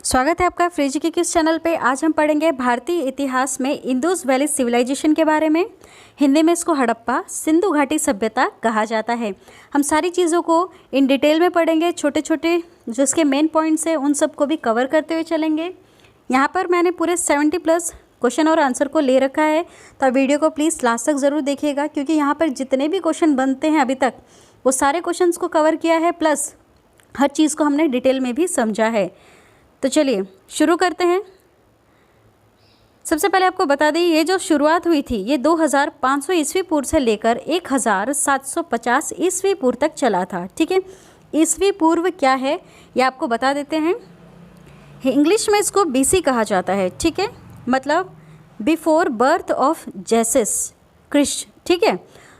स्वागत है आपका फ्री जीके क्विज चैनल पे। आज हम पढ़ेंगे भारतीय इतिहास में इंडस वैली सिविलाइजेशन के बारे में। हिंदी में इसको हड़प्पा सिंधु घाटी सभ्यता कहा जाता है। हम सारी चीज़ों को इन डिटेल में पढ़ेंगे, छोटे छोटे जो इसके मेन पॉइंट्स हैं उन सबको भी कवर करते हुए चलेंगे। यहाँ पर मैंने पूरे 70+ क्वेश्चन और आंसर को ले रखा है, तो वीडियो को प्लीज़ लास्ट तक ज़रूर देखिएगा, क्योंकि यहाँ पर जितने भी क्वेश्चन बनते हैं अभी तक वो सारे क्वेश्चंस को कवर किया है, प्लस हर चीज़ को हमने डिटेल में भी समझा है। तो चलिए शुरू करते हैं। सबसे पहले आपको बता दें, ये जो शुरुआत हुई थी ये 2500 ईस्वी पूर्व से लेकर 1750 ईस्वी पूर्व तक चला था। ठीक है, ईस्वी पूर्व क्या है ये आपको बता देते हैं। इंग्लिश में इसको BC कहा जाता है। ठीक है, मतलब बिफोर बर्थ ऑफ जेसिस क्रिस्ट। ठीक है,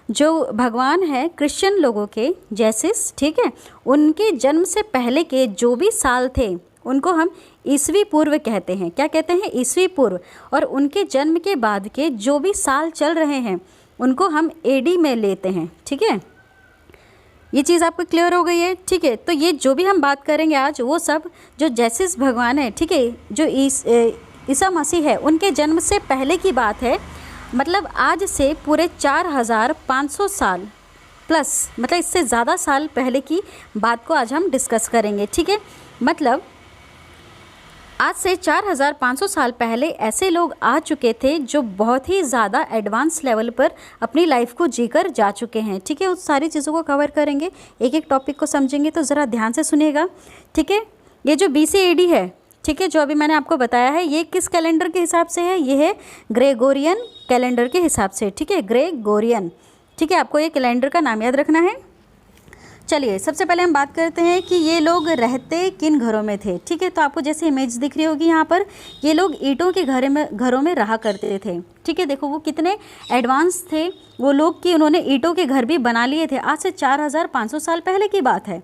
जो भगवान है क्रिश्चियन लोगों के जेसिस, ठीक है, उनके जन्म से पहले के जो भी साल थे उनको हम ईस्वी पूर्व कहते हैं। क्या कहते हैं? ईस्वी पूर्व। और उनके जन्म के बाद के जो भी साल चल रहे हैं उनको हम AD में लेते हैं। ठीक है, ये चीज़ आपको क्लियर हो गई है। ठीक है, तो ये जो भी हम बात करेंगे आज वो सब जो जेसिस भगवान है, ठीक है, जो ईसा मसीह है, उनके जन्म से पहले की बात है। मतलब आज से पूरे 4500 साल प्लस, मतलब इससे ज़्यादा साल पहले की बात को आज हम डिस्कस करेंगे। ठीक है, मतलब आज से 4500 साल पहले ऐसे लोग आ चुके थे जो बहुत ही ज़्यादा एडवांस लेवल पर अपनी लाइफ को जीकर जा चुके हैं। ठीक है, उस सारी चीज़ों को कवर करेंगे, एक एक टॉपिक को समझेंगे, तो ज़रा ध्यान से सुनिएगा। ठीक है, ये जो BC AD है, ठीक है, जो अभी मैंने आपको बताया है, ये किस कैलेंडर के हिसाब से है? ये है ग्रेगोरियन कैलेंडर के हिसाब से। ठीक है, ग्रेगोरियन। ठीक है, आपको ये कैलेंडर का नाम याद रखना है। चलिए सबसे पहले हम बात करते हैं कि ये लोग रहते किन घरों में थे। ठीक है, तो आपको जैसे इमेज दिख रही होगी यहाँ पर, ये लोग ईंटों के घरों में रहा करते थे। ठीक है, देखो वो कितने एडवांस थे वो लोग कि उन्होंने ईंटों के घर भी बना लिए थे। आज से 4500 साल पहले की बात है।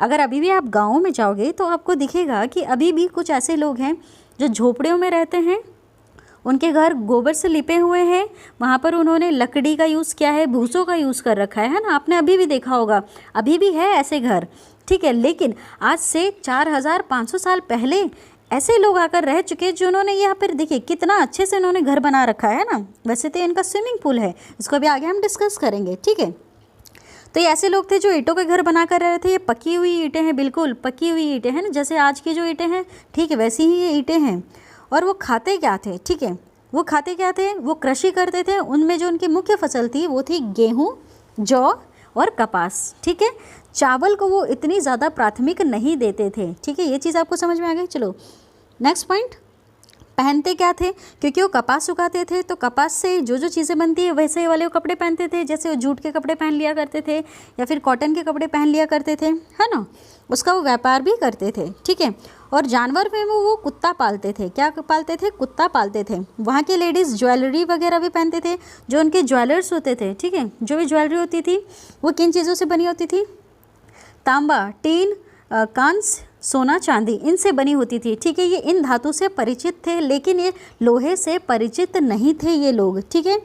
अगर अभी भी आप गाँव में जाओगे तो आपको दिखेगा कि अभी भी कुछ ऐसे लोग हैं जो झोपड़ियों में रहते हैं, उनके घर गोबर से लिपे हुए हैं, वहाँ पर उन्होंने लकड़ी का यूज़ किया है, भूसों का यूज़ कर रखा है ना। आपने अभी भी देखा होगा, अभी भी है ऐसे घर। ठीक है, लेकिन आज से 4500 साल पहले ऐसे लोग आकर रह चुके जो उन्होंने यहाँ पर देखिए कितना अच्छे से उन्होंने घर बना रखा है ना। वैसे तो इनका स्विमिंग पूल है, इसको अभी आगे हम डिस्कस करेंगे। ठीक है, तो ये ऐसे लोग थे जो ईंटों के घर बना कर रहे थे। ये पकी हुई ईंटें हैं, बिल्कुल पकी हुई ईंटें हैं ना, जैसे आज की जो ईंटें हैं, ठीक है, वैसी ही ये ईंटें हैं। और वो खाते क्या थे? ठीक है, वो खाते क्या थे? वो कृषि करते थे। उनमें जो उनकी मुख्य फसल थी वो थी गेहूँ, जौ और कपास। ठीक है, चावल को वो इतनी ज़्यादा प्राथमिक नहीं देते थे। ठीक है, ये चीज़ आपको समझ में आ गई। चलो नेक्स्ट पॉइंट, पहनते क्या थे? क्योंकि वो कपास उगाते थे, तो कपास से जो जो चीज़ें बनती है वैसे वाले वो कपड़े पहनते थे। जैसे वो जूट के कपड़े पहन लिया करते थे या फिर कॉटन के कपड़े पहन लिया करते थे, है ना। उसका वो व्यापार भी करते थे। ठीक है, और जानवर में वो कुत्ता पालते थे। क्या पालते थे? कुत्ता पालते थे। वहाँ की लेडीज़ ज्वेलरी वगैरह भी पहनते थे, जो उनके ज्वेलर्स होते थे। ठीक है, जो भी ज्वेलरी होती थी वो किन चीज़ों से बनी होती थी? तांबा, टीन, कांस, सोना, चांदी, इनसे बनी होती थी। ठीक है, ये इन धातु से परिचित थे, लेकिन ये लोहे से परिचित नहीं थे ये लोग। ठीक है,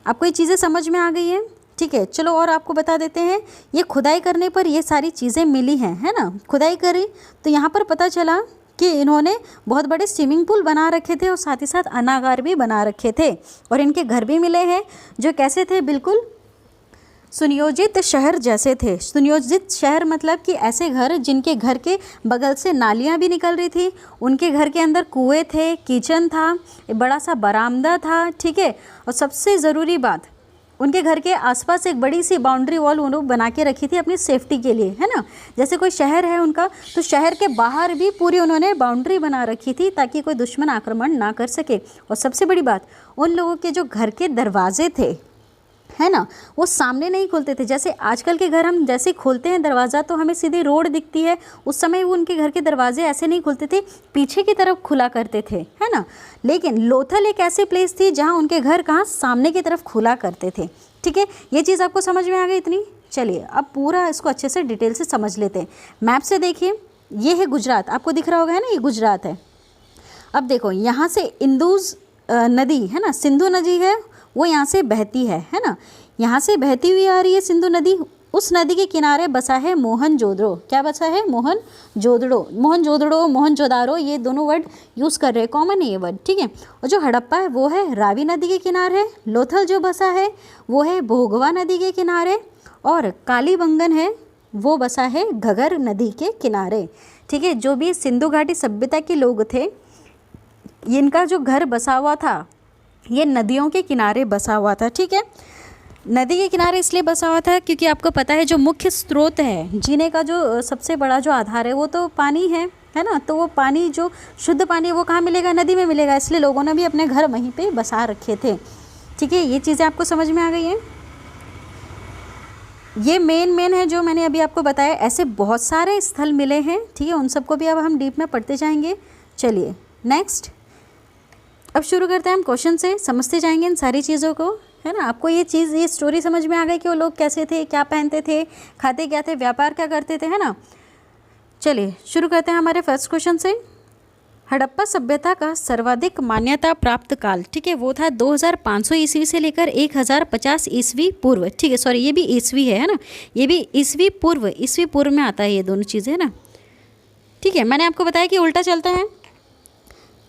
आपको ये चीज़ें समझ में आ गई है। ठीक है, चलो और आपको बता देते हैं, ये खुदाई करने पर ये सारी चीज़ें मिली हैं, है ना। खुदाई करी तो यहाँ पर पता चला कि इन्होंने बहुत बड़े स्विमिंग पूल बना रखे थे और साथ ही साथ अनागार भी बना रखे थे। और इनके घर भी मिले हैं जो कैसे थे? बिल्कुल सुनियोजित शहर जैसे थे। सुनियोजित शहर मतलब कि ऐसे घर जिनके घर के बगल से नालियाँ भी निकल रही थी, उनके घर के अंदर कुएँ थे, किचन था, एक बड़ा सा बरामदा था। ठीक है, और सबसे ज़रूरी बात, उनके घर के आसपास एक बड़ी सी बाउंड्री वॉल उन्होंने बना के रखी थी अपनी सेफ्टी के लिए, है ना। जैसे कोई शहर है उनका, तो शहर के बाहर भी पूरी उन्होंने बाउंड्री बना रखी थी ताकि कोई दुश्मन आक्रमण ना कर सके। और सबसे बड़ी बात, उन लोगों के जो घर के दरवाजे थे, है ना, वो सामने नहीं खुलते थे। जैसे आजकल के घर हम जैसे खोलते हैं दरवाज़ा तो हमें सीधी रोड दिखती है, उस समय वो उनके घर के दरवाजे ऐसे नहीं खुलते थे, पीछे की तरफ खुला करते थे, है ना। लेकिन लोथल एक ऐसी प्लेस थी जहाँ उनके घर कहाँ सामने की तरफ खुला करते थे। ठीक है, ये चीज़ आपको समझ में आ गई इतनी। चलिए अब पूरा इसको अच्छे से डिटेल से समझ लेते हैं। मैप से देखिए, ये है गुजरात, आपको दिख रहा होगा, है ना, ये गुजरात है। अब देखो यहाँ से इंदुज नदी है ना, सिंधु नदी है, वो यहाँ से बहती है ना, यहाँ से बहती हुई आ रही है सिंधु नदी। उस नदी के किनारे बसा है मोहनजोदड़ो। क्या बसा है? मोहनजोदड़ो। मोहनजोदड़ो, मोहनजोदारो, ये दोनों वर्ड यूज़ कर रहे हैं, कॉमन है ये वर्ड, ठीक है। और जो हड़प्पा है वो है रावी नदी के किनारे। लोथल जो बसा है वो है भोगवा नदी के किनारे। और कालीबंगन है वो बसा है घगर नदी के किनारे, ठीक है। जो भी सिंधु घाटी सभ्यता के लोग थे, इनका जो घर बसा हुआ था ये नदियों के किनारे बसा हुआ था, ठीक है। नदी के किनारे इसलिए बसा हुआ था क्योंकि आपको पता है जो मुख्य स्रोत है, जीने का जो सबसे बड़ा जो आधार है वो तो पानी है ना। तो वो पानी, जो शुद्ध पानी है वो कहाँ मिलेगा? नदी में मिलेगा। इसलिए लोगों ने भी अपने घर वहीं पे बसा रखे थे, ठीक है। ये चीज़ें आपको समझ में आ गई हैं। ये मेन है जो मैंने अभी आपको बताया। ऐसे बहुत सारे स्थल मिले हैं, ठीक है। उन सबको भी अब हम डीप में पढ़ते जाएंगे। चलिए नेक्स्ट, अब शुरू करते हैं हम क्वेश्चन से। समझते जाएंगे इन सारी चीज़ों को, है ना। आपको ये चीज़, ये स्टोरी समझ में आ गई कि वो लोग कैसे थे, क्या पहनते थे, खाते क्या थे, व्यापार क्या करते थे, है ना। चलिए शुरू करते हैं हमारे फर्स्ट क्वेश्चन से। हड़प्पा सभ्यता का सर्वाधिक मान्यता प्राप्त काल, ठीक है, वो था 2500 ईस्वी से लेकर 1050 ईस्वी पूर्व, ठीक है। सॉरी, ये भी ईस्वी है ना, ये भी ईस्वी पूर्व में आता है, ये दोनों चीज़ें, है ना, ठीक है। मैंने आपको बताया कि उल्टा चलता है।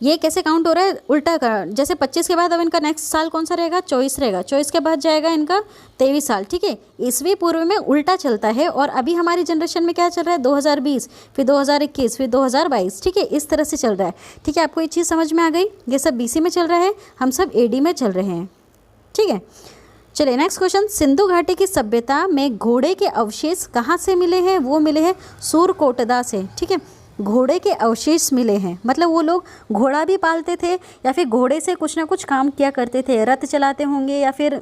ये कैसे काउंट हो रहा है? उल्टा का, जैसे 25 के बाद अब इनका नेक्स्ट साल कौन सा रहेगा? 24 रहेगा। 24 के बाद जाएगा इनका 23 साल, ठीक है। ईस्वी पूर्व में उल्टा चलता है। और अभी हमारी जनरेशन में क्या चल रहा है? 2020, फिर 2021, फिर 2022, ठीक है। इस तरह से चल रहा है, ठीक है। आपको ये चीज़ समझ में आ गई? ये सब BC में चल रहा है, हम सब AD में चल रहे हैं, ठीक है। चलिए नेक्स्ट क्वेश्चन। सिंधु घाटी की सभ्यता में घोड़े के अवशेष कहाँ से मिले हैं? वो मिले हैं सूरकोटदा से, ठीक है। घोड़े के अवशेष मिले हैं, मतलब वो लोग घोड़ा भी पालते थे या फिर घोड़े से कुछ ना कुछ काम किया करते थे, रथ चलाते होंगे या फिर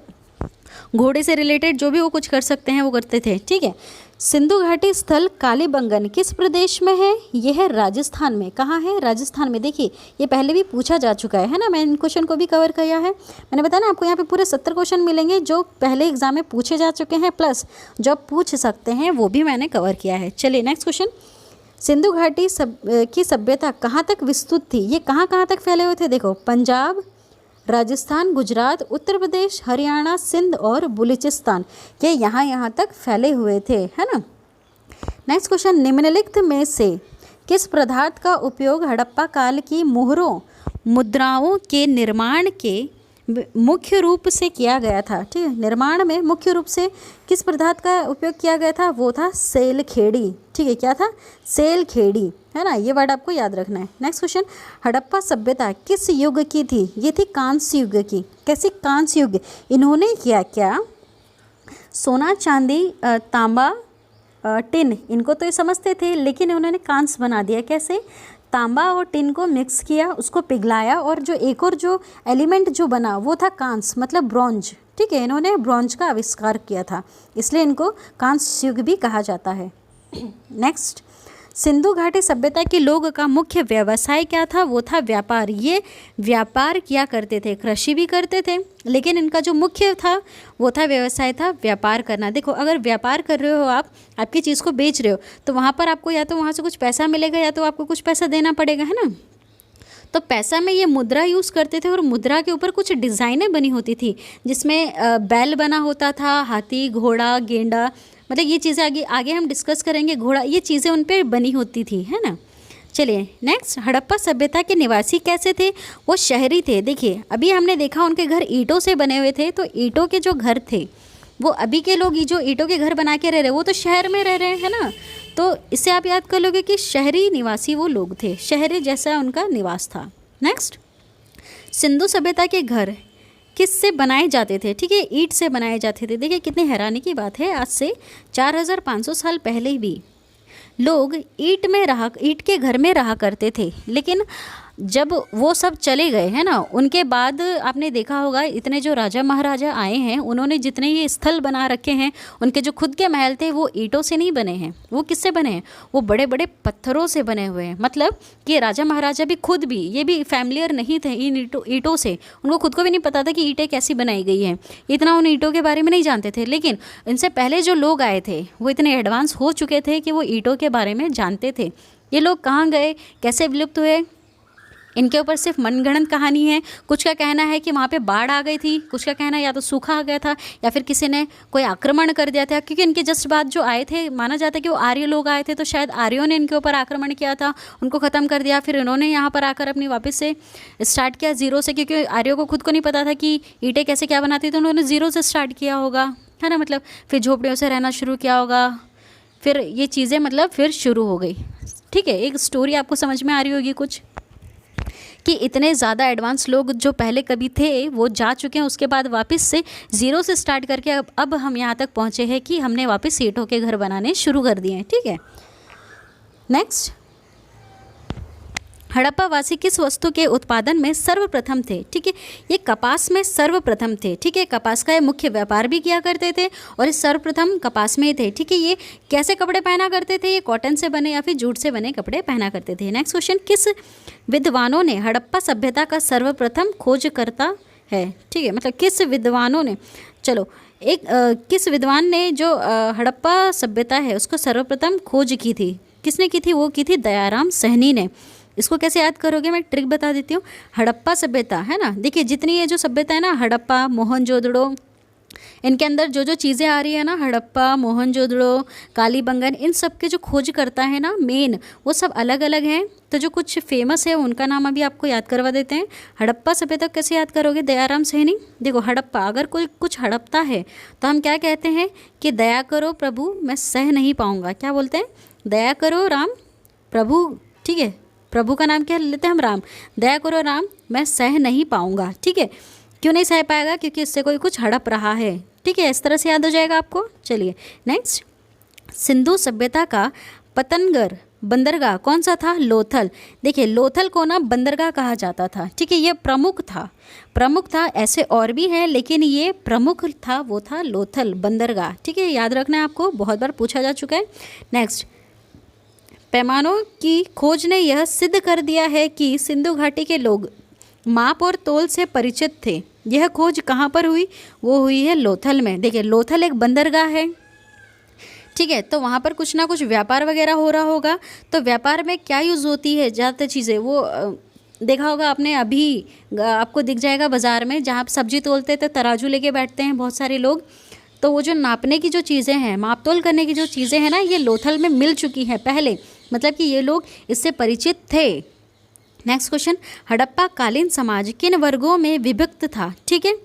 घोड़े से रिलेटेड जो भी वो कुछ कर सकते हैं वो करते थे, ठीक है। सिंधु घाटी स्थल कालीबंगन किस प्रदेश में है? यह है राजस्थान में। कहाँ है? राजस्थान में। देखिए ये पहले भी पूछा जा चुका है ना, मैं इन क्वेश्चन को भी कवर किया है। मैंने बताया ना आपको यहाँ पे पूरे 70 क्वेश्चन मिलेंगे जो पहले एग्जाम में पूछे जा चुके हैं, प्लस जो पूछ सकते हैं वो भी मैंने कवर किया है। चलिए नेक्स्ट क्वेश्चन। सिंधु घाटी की सभ्यता कहाँ तक विस्तृत थी? ये कहाँ कहाँ तक फैले हुए थे? देखो, पंजाब, राजस्थान, गुजरात, उत्तर प्रदेश, हरियाणा, सिंध और बलूचिस्तान, ये यहाँ तक फैले हुए थे, है ना। Next question. निम्नलिखित में से किस पदार्थ का उपयोग हड़प्पा काल की मोहरों, मुद्राओं के निर्माण के मुख्य रूप से किया गया था? ठीक है, निर्माण में मुख्य रूप से किस पदार्थ का उपयोग किया गया था? वो था सेलखेड़ी, ठीक है। क्या था? सेलखेड़ी, है ना। ये वर्ड आपको याद रखना है। Next question. हड़प्पा सभ्यता किस युग की थी? ये थी कांस्य युग की। कैसी? कांस्य युग। इन्होंने किया क्या? सोना, चांदी, तांबा, टिन, इनको तो ये समझते थे, लेकिन उन्होंने कांस्य बना दिया। कैसे? तांबा और टिन को मिक्स किया, उसको पिघलाया, और जो एक और जो एलिमेंट जो बना वो था कांस्य, मतलब ब्रॉन्ज, ठीक है। इन्होंने ब्रॉन्ज का आविष्कार किया था, इसलिए इनको कांस्य युग भी कहा जाता है। नेक्स्ट। सिंधु घाटी सभ्यता के लोग का मुख्य व्यवसाय क्या था? वो था व्यापार। ये व्यापार किया करते थे, कृषि भी करते थे, लेकिन इनका जो मुख्य था वो था व्यवसाय था व्यापार करना। देखो, अगर व्यापार कर रहे हो आप, आपकी चीज़ को बेच रहे हो, तो वहाँ पर आपको या तो वहाँ से कुछ पैसा मिलेगा या तो आपको कुछ पैसा देना पड़ेगा, है ना। तो पैसा में ये मुद्रा यूज़ करते थे, और मुद्रा के ऊपर कुछ डिज़ाइनें बनी होती थी, जिसमें बैल बना होता था, हाथी, घोड़ा, गेंडा, मतलब ये चीज़ें आगे आगे हम डिस्कस करेंगे। घोड़ा, ये चीज़ें उन पर बनी होती थी, है ना। चलिए नेक्स्ट। हड़प्पा सभ्यता के निवासी कैसे थे? वो शहरी थे। देखिए अभी हमने देखा उनके घर ईंटों से बने हुए थे, तो ईंटों के जो घर थे, वो अभी के लोग जो ईंटों के घर बना के रह रहे वो तो शहर में रह रहे हैं ना। तो इससे आप याद कर लोगे कि शहरी निवासी वो लोग थे, शहरी जैसा उनका निवास था। नेक्स्ट। सिंधु सभ्यता के घर किससे बनाए जाते थे? ठीक है, ईंट से बनाए जाते थे। देखिए कितनी हैरानी की बात है, आज से 4500 साल पहले भी लोग ईंट के घर में रहा करते थे, लेकिन जब वो सब चले गए हैं ना, उनके बाद आपने देखा होगा इतने जो राजा महाराजा आए हैं, उन्होंने जितने ये स्थल बना रखे हैं, उनके जो खुद के महल थे वो ईंटों से नहीं बने हैं। वो किससे बने हैं? वो बड़े बड़े पत्थरों से बने हुए हैं। मतलब कि राजा महाराजा भी खुद भी ये भी फैमिलियर नहीं थे इन ईंटों से, उनको खुद को भी नहीं पता था कि ईंटें कैसी बनाई गई हैं, इतना उन ईंटों के बारे में नहीं जानते थे। लेकिन इनसे पहले जो लोग आए थे वो इतने एडवांस हो चुके थे कि वो ईंटों के बारे में जानते थे। ये लोग कहाँ गए, कैसे विलुप्त हुए, इनके ऊपर सिर्फ मनगढ़ंत कहानी है। कुछ का कहना है कि वहाँ पे बाढ़ आ गई थी, कुछ का कहना है या तो सूखा आ गया था या फिर किसी ने कोई आक्रमण कर दिया था, क्योंकि इनके जस्ट बाद जो आए थे माना जाता है कि वो आर्य लोग आए थे, तो शायद आर्यों ने इनके ऊपर आक्रमण किया था, उनको ख़त्म कर दिया, फिर इन्होंने यहाँ पर आकर अपनी वापस से स्टार्ट किया ज़ीरो से, क्योंकि आर्यों को खुद को नहीं पता था कि ईंटें कैसे क्या बनाती, तो उन्होंने ज़ीरो से स्टार्ट किया होगा, है ना। मतलब फिर झोपड़ियों से रहना शुरू किया होगा, फिर ये चीज़ें मतलब फिर शुरू हो गई। ठीक है, एक स्टोरी आपको समझ में आ रही होगी कुछ, कि इतने ज़्यादा एडवांस लोग जो पहले कभी थे वो जा चुके हैं, उसके बाद वापस से ज़ीरो से स्टार्ट करके अब हम यहाँ तक पहुँचे हैं कि हमने वापस ईंटों के घर बनाने शुरू कर दिए हैं। ठीक है, नेक्स्ट, हड़प्पा वासी किस वस्तु के उत्पादन में सर्वप्रथम थे? ठीक है, ये कपास में सर्वप्रथम थे। ठीक है, कपास का ये मुख्य व्यापार भी किया करते थे और इस सर्वप्रथम कपास में ही थे। ठीक है, ये कैसे कपड़े पहना करते थे? ये कॉटन से बने या फिर जूट से बने कपड़े पहना करते थे। नेक्स्ट क्वेश्चन, किस विद्वानों ने हड़प्पा सभ्यता का सर्वप्रथम खोज करता है? ठीक है, मतलब किस विद्वानों ने, चलो एक किस विद्वान ने जो हड़प्पा सभ्यता है उसको सर्वप्रथम खोज की थी? किसने की थी? वो की थी दयाराम सहनी ने। इसको कैसे याद करोगे, मैं ट्रिक बता देती हूँ। हड़प्पा सभ्यता है ना, देखिए जितनी ये जो सभ्यता है ना, हड़प्पा, मोहनजोदड़ो, इनके अंदर जो जो चीज़ें आ रही है ना, हड़प्पा, मोहनजोदड़ो, कालीबंगन, इन सब के जो खोज करता है ना मेन, वो सब अलग अलग हैं। तो जो कुछ फेमस है उनका नाम अभी आपको याद करवा देते हैं। हड़प्पा सभ्यता कैसे याद करोगे? दयाराम सहनी। देखो हड़प्पा, अगर कोई कुछ हड़पता है तो हम क्या कहते हैं कि दया करो प्रभु मैं सह नहीं पाऊँगा। क्या बोलते हैं? दया करो राम प्रभु। ठीक है, प्रभु का नाम क्या लेते हैं हम? राम। दया करो राम मैं सह नहीं पाऊँगा। ठीक है, क्यों नहीं सह पाएगा? क्योंकि इससे कोई कुछ हड़प रहा है। ठीक है, इस तरह से याद हो जाएगा आपको। चलिए नेक्स्ट, सिंधु सभ्यता का पतनगर बंदरगाह कौन सा था? लोथल। देखिए लोथल को ना बंदरगाह कहा जाता था। ठीक है, ये प्रमुख था। ऐसे और भी हैं लेकिन ये प्रमुख था, वो था लोथल बंदरगाह। ठीक है, याद रखना है आपको, बहुत बार पूछा जा चुका है। नेक्स्ट, पैमानों की खोज ने यह सिद्ध कर दिया है कि सिंधु घाटी के लोग माप और तोल से परिचित थे। यह खोज कहाँ पर हुई? वो हुई है लोथल में। देखिए लोथल एक बंदरगाह है। ठीक है, तो वहाँ पर कुछ ना कुछ व्यापार वगैरह हो रहा होगा। तो व्यापार में क्या यूज़ होती है ज़्यादातर चीज़ें, वो देखा होगा आपने, अभी आपको दिख जाएगा बाज़ार में, जहाँ सब्जी तोलते थे तराजू लेके बैठते हैं बहुत सारे लोग। तो वो जो नापने की जो चीज़ें हैं, माप तोल करने की जो चीज़ें हैं ना, ये लोथल में मिल चुकी हैं पहले, मतलब कि ये लोग इससे परिचित थे। नेक्स्ट क्वेश्चन, हड़प्पा कालीन समाज किन वर्गों में विभक्त था? ठीक है,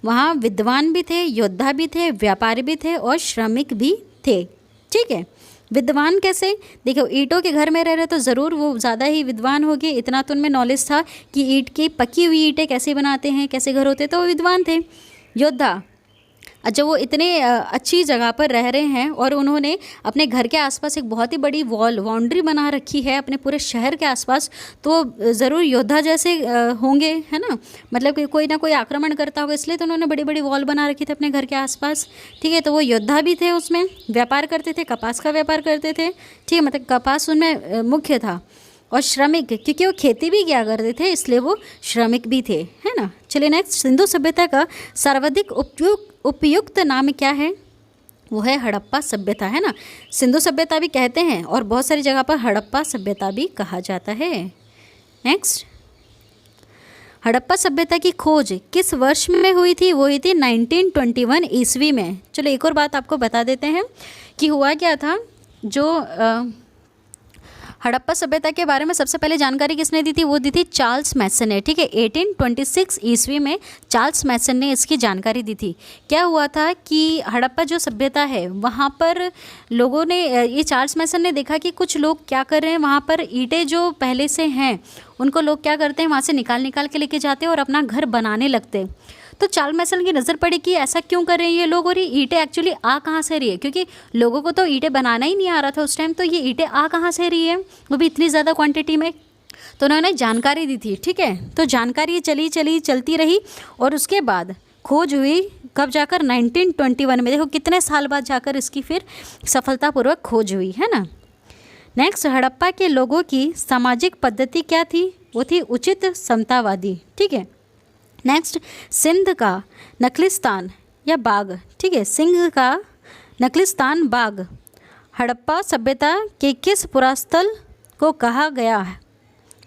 वहाँ विद्वान भी थे, योद्धा भी थे, व्यापारी भी थे और श्रमिक भी थे। ठीक है, विद्वान कैसे? देखो ईंटों के घर में रह रहे तो ज़रूर वो ज़्यादा ही विद्वान होंगे, इतना तो उनमें नॉलेज था कि ईंट की पकी हुई ईंटें कैसे बनाते हैं, कैसे घर होते, तो वो विद्वान थे। योद्धा, अच्छा वो इतने अच्छी जगह पर रह रहे हैं और उन्होंने अपने घर के आसपास एक बहुत ही बड़ी बाउंड्री बना रखी है अपने पूरे शहर के आसपास, तो ज़रूर योद्धा जैसे होंगे, है ना। मतलब कि कोई ना कोई आक्रमण करता होगा, इसलिए तो उन्होंने बड़ी बड़ी वॉल बना रखी थी अपने घर के आसपास। ठीक है, तो वो योद्धा भी थे, उसमें व्यापार करते थे, कपास का व्यापार करते थे। ठीक है, मतलब कपास उनमें मुख्य था। और श्रमिक, क्योंकि वो खेती भी किया करते थे इसलिए वो श्रमिक भी थे, है ना। चलिए नेक्स्ट, सिंधु सभ्यता का सर्वाधिक उपयुक्त नाम क्या है? वो है हड़प्पा सभ्यता, है ना। सिंधु सभ्यता भी कहते हैं और बहुत सारी जगह पर हड़प्पा सभ्यता भी कहा जाता है। नेक्स्ट, हड़प्पा सभ्यता की खोज किस वर्ष में हुई थी? वो हुई थी 1921 ईस्वी में। चलो एक और बात आपको बता देते हैं कि हुआ क्या था। जो हड़प्पा सभ्यता के बारे में सबसे पहले जानकारी किसने दी थी? वो दी थी चार्ल्स मैसन ने। ठीक है, 1826 ईस्वी में चार्ल्स मैसन ने इसकी जानकारी दी थी। क्या हुआ था कि हड़प्पा जो सभ्यता है वहाँ पर लोगों ने, ये चार्ल्स मैसन ने देखा कि कुछ लोग क्या कर रहे हैं, वहाँ पर ईंटें जो पहले से हैं उनको लोग क्या करते हैं, वहाँ से निकाल के लेके जाते हैं और अपना घर बनाने लगते। तो चार्ल्स मैसन की नज़र पड़ी कि ऐसा क्यों कर रहे हैं ये लोग, और ये ईंटें एक्चुअली आ कहाँ से रही है, क्योंकि लोगों को तो ईंटें बनाना ही नहीं आ रहा था उस टाइम, तो ये ईंटें आ कहाँ से रही है, वो भी इतनी ज़्यादा क्वांटिटी में। तो उन्होंने जानकारी दी थी। ठीक है, तो जानकारी चलती रही और उसके बाद खोज हुई कब जाकर? 1921 में। देखो कितने साल बाद जाकर इसकी फिर सफलतापूर्वक खोज हुई, है ना। नेक्स्ट, हड़प्पा के लोगों की सामाजिक पद्धति क्या थी? वो थी उचित समतावादी। ठीक है, नेक्स्ट, सिंध का नखलिस्तान या बाग। ठीक है, सिंध का नखलिस्तान बाग हड़प्पा सभ्यता के किस पुरास्थल को कहा गया है?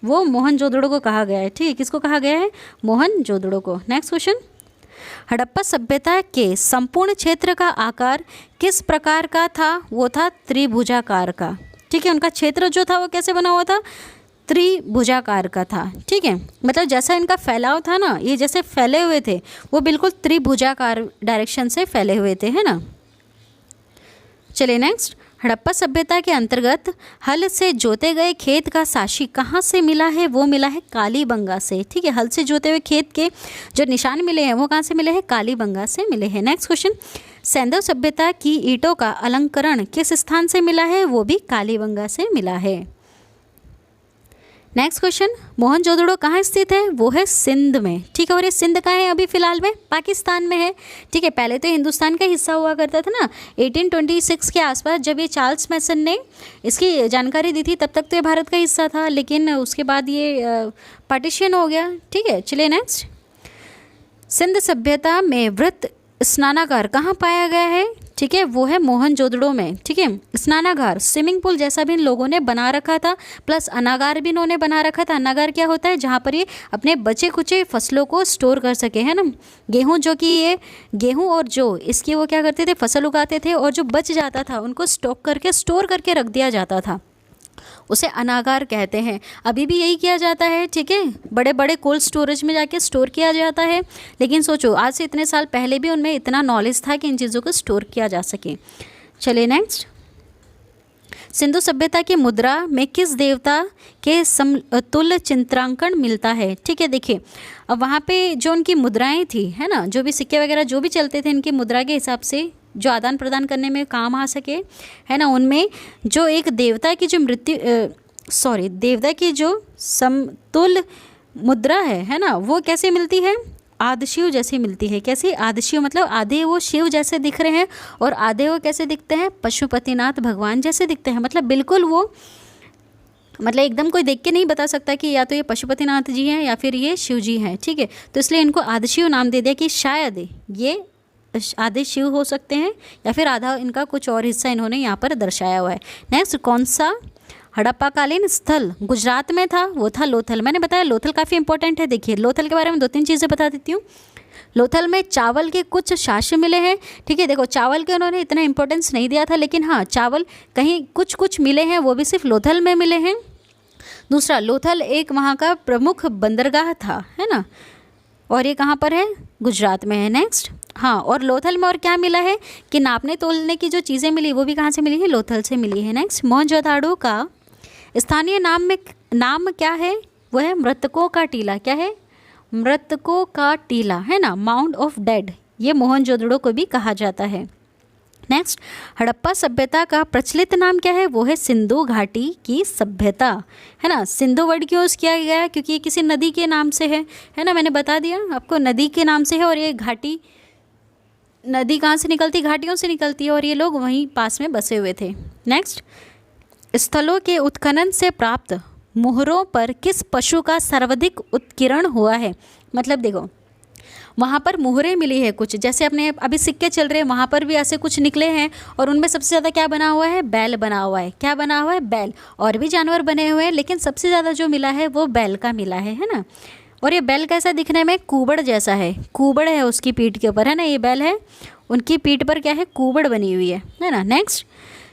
वो मोहनजोदड़ो को कहा गया है। ठीक है, किसको कहा गया है? मोहनजोदड़ो को। नेक्स्ट क्वेश्चन, हड़प्पा सभ्यता के संपूर्ण क्षेत्र का आकार किस प्रकार का था? वो था त्रिभुजाकार का। ठीक है, उनका क्षेत्र जो था वो कैसे बना हुआ था? त्रिभुजाकार का था। ठीक है, मतलब जैसा इनका फैलाव था ना, ये जैसे फैले हुए थे वो बिल्कुल त्रिभुजाकार डायरेक्शन से फैले हुए थे, है ना। चलिए नेक्स्ट, हड़प्पा सभ्यता के अंतर्गत हल से जोते गए खेत का साक्षी कहाँ से मिला है? वो मिला है कालीबंगा से। ठीक है, हल से जोते हुए खेत के जो निशान मिले हैं वो कहाँ से मिले हैं? कालीबंगा से मिले हैं। नेक्स्ट क्वेश्चन, सैंधव सभ्यता की ईंटों का अलंकरण किस स्थान से मिला है? वो भी कालीबंगा से मिला है। नेक्स्ट क्वेश्चन, मोहनजोदड़ो कहाँ स्थित है? वो है सिंध में। ठीक है, और ये सिंध कहाँ है अभी फ़िलहाल में? पाकिस्तान में है। ठीक है, पहले तो हिंदुस्तान का हिस्सा हुआ करता था ना। 1826 के आसपास जब ये चार्ल्स मैसन ने इसकी जानकारी दी थी तब तक तो ये भारत का हिस्सा था, लेकिन उसके बाद ये पार्टीशन हो गया। ठीक है, चलिए नेक्स्ट, सिंध सभ्यता में वृत्त स्नानागार कहाँ पाया गया है? ठीक है, वो है मोहनजोदड़ो में। ठीक है, स्नानागार स्विमिंग पूल जैसा भी इन लोगों ने बना रखा था, प्लस अनागार भी इन्होंने बना रखा था। अनागार क्या होता है? जहाँ पर ये अपने बचे कुचे फसलों को स्टोर कर सके, है ना। गेहूँ, जो कि ये गेहूँ और जो इसकी वो क्या करते थे? फसल उगाते थे, और जो बच जाता था उनको स्टोर करके रख दिया जाता था, उसे अनागार कहते हैं। अभी भी यही किया जाता है। ठीक है, बड़े बड़े कोल्ड स्टोरेज में जाके स्टोर किया जाता है, लेकिन सोचो आज से इतने साल पहले भी उनमें इतना नॉलेज था कि इन चीज़ों को स्टोर किया जा सके। चलिए नेक्स्ट, सिंधु सभ्यता की मुद्रा में किस देवता के समतुल्य चित्रांकन मिलता है? ठीक है, देखिए अब वहाँ पे जो उनकी मुद्राएं थी, है ना, जो भी सिक्के वगैरह जो भी चलते थे इनकी मुद्रा के हिसाब से जो आदान प्रदान करने में काम आ सके, है ना, उनमें जो एक देवता की जो देवता की जो समतुल्य मुद्रा है ना, वो कैसे मिलती है? आदिशिव जैसी मिलती है। कैसे? आदिशिव मतलब आधे वो शिव जैसे दिख रहे हैं और आधे वो कैसे दिखते हैं? पशुपतिनाथ भगवान जैसे दिखते हैं। मतलब बिल्कुल वो, मतलब एकदम कोई देख के नहीं बता सकता कि या तो ये पशुपतिनाथ जी हैं या फिर ये शिव जी हैं। ठीक है, तो इसलिए इनको आदिशिव नाम दे दिया कि शायद ये आधे शिव हो सकते हैं या फिर आधा इनका कुछ और हिस्सा इन्होंने यहाँ पर दर्शाया हुआ है। नेक्स्ट, कौन सा हड़प्पाकालीन स्थल गुजरात में था? वो था लोथल। मैंने बताया लोथल काफ़ी इंपॉर्टेंट है। देखिए लोथल के बारे में 2-3 चीज़ें बता देती हूँ। लोथल में चावल के कुछ साक्ष्य मिले हैं। ठीक है, देखो चावल के उन्होंने इतना इंपॉर्टेंस नहीं दिया था, लेकिन हाँ चावल कहीं कुछ मिले हैं, वो भी सिर्फ लोथल में मिले हैं। दूसरा, लोथल एक वहाँ का प्रमुख बंदरगाह था, है ना, और ये कहाँ पर है? गुजरात में है। नेक्स्ट, हाँ, और लोथल में और क्या मिला है कि नापने तोलने की जो चीज़ें मिली वो भी कहाँ से मिली है? लोथल से मिली है। नेक्स्ट, मोहनजोदाड़ो का स्थानीय नाम क्या है? वो है मृतकों का टीला। क्या है? मृतकों का टीला, है ना, माउंट ऑफ डेड, ये मोहनजोदड़ो को भी कहा जाता है। नेक्स्ट, हड़प्पा सभ्यता का प्रचलित नाम क्या है? वो है सिंधु घाटी की सभ्यता, है ना। सिंधु वर्ड क्यों यूज़ किया गया है? क्योंकि ये किसी नदी के नाम से है ना, मैंने बता दिया आपको, नदी के नाम से है। और ये घाटी, नदी कहाँ से निकलती? घाटियों से निकलती है, और ये लोग वहीं पास में बसे हुए थे। नेक्स्ट, स्थलों के उत्खनन से प्राप्त मोहरों पर किस पशु का सर्वाधिक उत्कीर्ण हुआ है? मतलब देखो वहाँ पर मोहरें मिली है कुछ, जैसे अपने अभी सिक्के चल रहे हैं, वहाँ पर भी ऐसे कुछ निकले हैं, और उनमें सबसे ज़्यादा क्या बना हुआ है? बैल बना हुआ है। क्या बना हुआ है? बैल। और भी जानवर बने हुए हैं, लेकिन सबसे ज़्यादा जो मिला है वो बैल का मिला है ना। और ये बैल कैसा दिखने में? कुबड़ जैसा है, कुबड़ है उसकी पीठ के ऊपर, है ना। ये बैल है, उनकी पीठ पर क्या है? कुबड़ बनी हुई है ना। नेक्स्ट,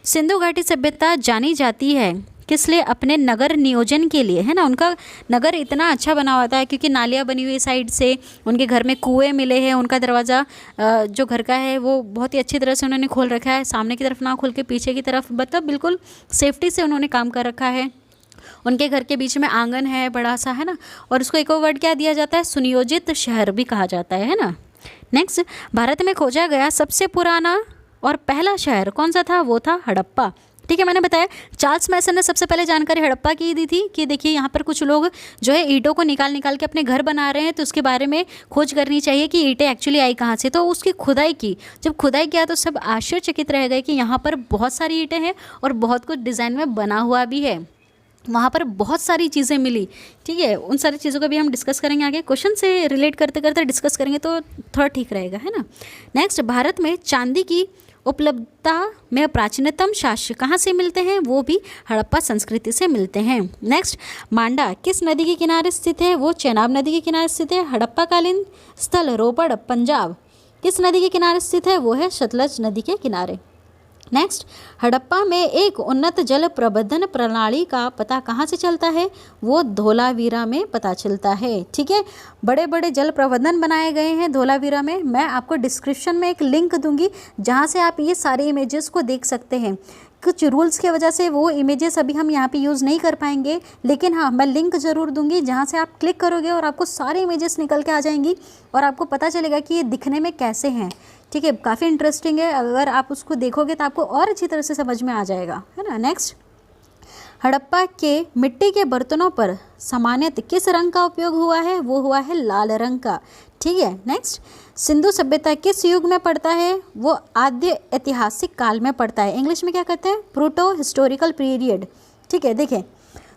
सिंधु घाटी सभ्यता जानी जाती है किस लिए? अपने नगर नियोजन के लिए, है ना। उनका नगर इतना अच्छा बना हुआ था क्योंकि नालियाँ बनी हुई साइड से, उनके घर में कुएं मिले हैं, उनका दरवाज़ा जो घर का है वो बहुत ही अच्छी तरह से उन्होंने खोल रखा है, सामने की तरफ ना खोल के पीछे की तरफ, मतलब बिल्कुल सेफ्टी से उन्होंने काम कर रखा है। उनके घर के बीच में आंगन है बड़ा सा, है ना। और उसको एक और वर्ड क्या दिया जाता है? सुनियोजित शहर भी कहा जाता है ना। नेक्स्ट, भारत में खोजा गया सबसे पुराना और पहला शहर कौन सा था? वो था हड़प्पा। ठीक है, मैंने बताया चार्ल्स मैसन ने सबसे पहले जानकारी हड़प्पा की दी थी कि देखिए यहाँ पर कुछ लोग जो है ईंटों को निकाल के अपने घर बना रहे हैं, तो उसके बारे में खोज करनी चाहिए कि ईंटें एक्चुअली आई कहाँ से। तो उसकी खुदाई की, जब खुदाई किया तो सब आश्चर्यचकित रह गए कि यहाँ पर बहुत सारी ईंटें हैं और बहुत कुछ डिज़ाइन में बना हुआ भी है। वहाँ पर बहुत सारी चीज़ें मिली। ठीक है, उन सारी चीज़ों को भी हम डिस्कस करेंगे आगे, क्वेश्चन से रिलेट करते करते डिस्कस करेंगे तो थोड़ा ठीक रहेगा, है ना। नेक्स्ट, भारत में चांदी की उपलब्धता में प्राचीनतम साक्ष्य कहाँ से मिलते हैं? वो भी हड़प्पा संस्कृति से मिलते हैं। नेक्स्ट, मांडा किस नदी के किनारे स्थित है? वो चेनाब नदी के किनारे स्थित है। हड़प्पा कालीन स्थल रोपड़ पंजाब किस नदी के किनारे स्थित है? वो है सतलज नदी के किनारे। नेक्स्ट, हड़प्पा में एक उन्नत जल प्रबंधन प्रणाली का पता कहाँ से चलता है? वो धोलावीरा में पता चलता है। ठीक है, बड़े बड़े जल प्रबंधन बनाए गए हैं धोलावीरा में। मैं आपको डिस्क्रिप्शन में एक लिंक दूंगी जहाँ से आप ये सारे इमेजेस को देख सकते हैं। कुछ रूल्स की वजह से वो इमेजेस अभी हम यहाँ पे यूज़ नहीं कर पाएंगे, लेकिन हाँ मैं लिंक ज़रूर दूंगी जहाँ से आप क्लिक करोगे और आपको सारे इमेजेस निकल के आ जाएंगी और आपको पता चलेगा कि ये दिखने में कैसे हैं। ठीक है, काफ़ी इंटरेस्टिंग है, अगर आप उसको देखोगे तो आपको और अच्छी तरह से समझ में आ जाएगा, है ना। नेक्स्ट, हड़प्पा के मिट्टी के बर्तनों पर सामान्यतः किस रंग का उपयोग हुआ है? वो हुआ है लाल रंग का। ठीक है, नेक्स्ट, सिंधु सभ्यता किस युग में पड़ता है? वो आद्य ऐतिहासिक काल में पड़ता है। इंग्लिश में क्या कहते हैं? Proto historical period. ठीक है, देखें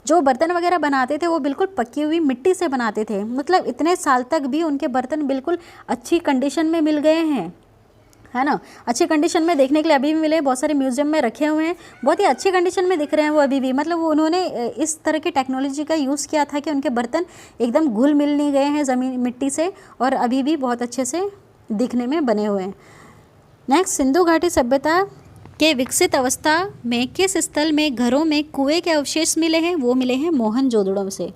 जो बर्तन वगैरह बनाते थे वो बिल्कुल पकी हुई मिट्टी से बनाते थे, मतलब इतने साल तक भी उनके बर्तन बिल्कुल अच्छी कंडीशन में मिल गए हैं, है ना। अच्छी कंडीशन में देखने के लिए अभी भी मिले, बहुत सारे म्यूजियम में रखे हुए हैं, बहुत ही अच्छी कंडीशन में दिख रहे हैं वो अभी भी। मतलब वो उन्होंने इस तरह की टेक्नोलॉजी का यूज़ किया था कि उनके बर्तन एकदम घुल मिल नहीं गए हैं ज़मीन मिट्टी से और अभी भी बहुत अच्छे से दिखने में बने हुए हैं। नेक्स्ट, सिंधु घाटी सभ्यता के विकसित अवस्था में किस स्थल में घरों में कुएँ के अवशेष मिले हैं? वो मिले हैं मोहनजोदड़ो से।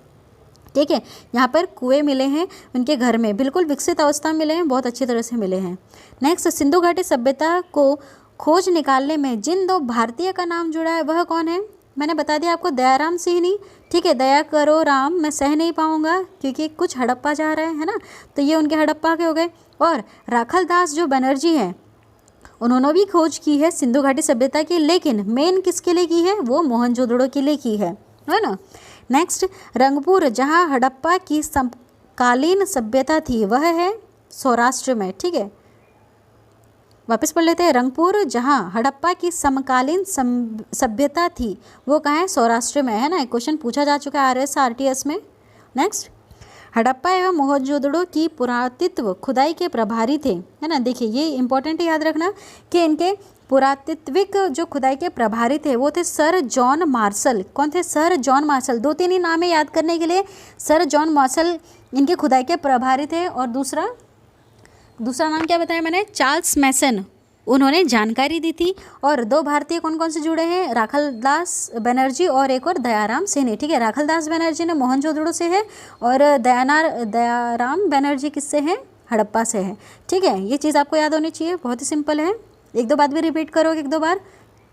ठीक है, यहाँ पर कुएँ मिले हैं उनके घर में, बिल्कुल विकसित अवस्था में मिले हैं, बहुत अच्छी तरह से मिले हैं। नेक्स्ट, सिंधु घाटी सभ्यता को खोज निकालने में जिन दो भारतीय का नाम जुड़ा है वह कौन है? मैंने बता दिया आपको, दयाराम सिंहनी। ठीक है, दया करो राम, मैं सह नहीं पाऊंगा क्योंकि कुछ हड़प्पा जा रहा है ना, तो ये उनके हड़प्पा के हो गए। और राखल दास जो बनर्जी हैं उन्होंने भी खोज की है सिंधु घाटी सभ्यता की, लेकिन मेन किसके लिए की है? वो मोहनजोदड़ो के लिए की है ना। नेक्स्ट, रंगपुर जहाँ हड़प्पा की समकालीन सभ्यता थी वह है सौराष्ट्र में। ठीक है, वापस पढ़ लेते हैं। रंगपुर जहाँ हड़प्पा की समकालीन सभ्यता थी वो कहाँ है? सौराष्ट्र में, है ना। एक क्वेश्चन पूछा जा चुका है RS RTS में। नेक्स्ट, हड़प्पा एवं मोहनजोदड़ो की पुरातत्व खुदाई के प्रभारी थे, है ना। देखिए ये इंपॉर्टेंट है, याद रखना कि इनके पुरातात्विक जो खुदाई के प्रभारी थे वो थे सर जॉन मार्शल। कौन थे? Sir John Marshall. 2-3 ही नाम है याद करने के लिए। सर जॉन मार्शल इनके खुदाई के प्रभारी थे और दूसरा नाम क्या बताया मैंने? चार्ल्स मैसन, उन्होंने जानकारी दी थी। और 2 भारतीय कौन कौन से जुड़े हैं? राखल दास बनर्जी और एक और दयाराम सिंह। ठीक है, राखल दास बनर्जी ने मोहनजोदड़ो से है और दयाराम बनर्जी किससे है? हड़प्पा से है। ठीक है, ये चीज़ आपको याद होनी चाहिए, बहुत ही सिंपल है। 1-2 बात भी रिपीट करोगे 1-2 बार,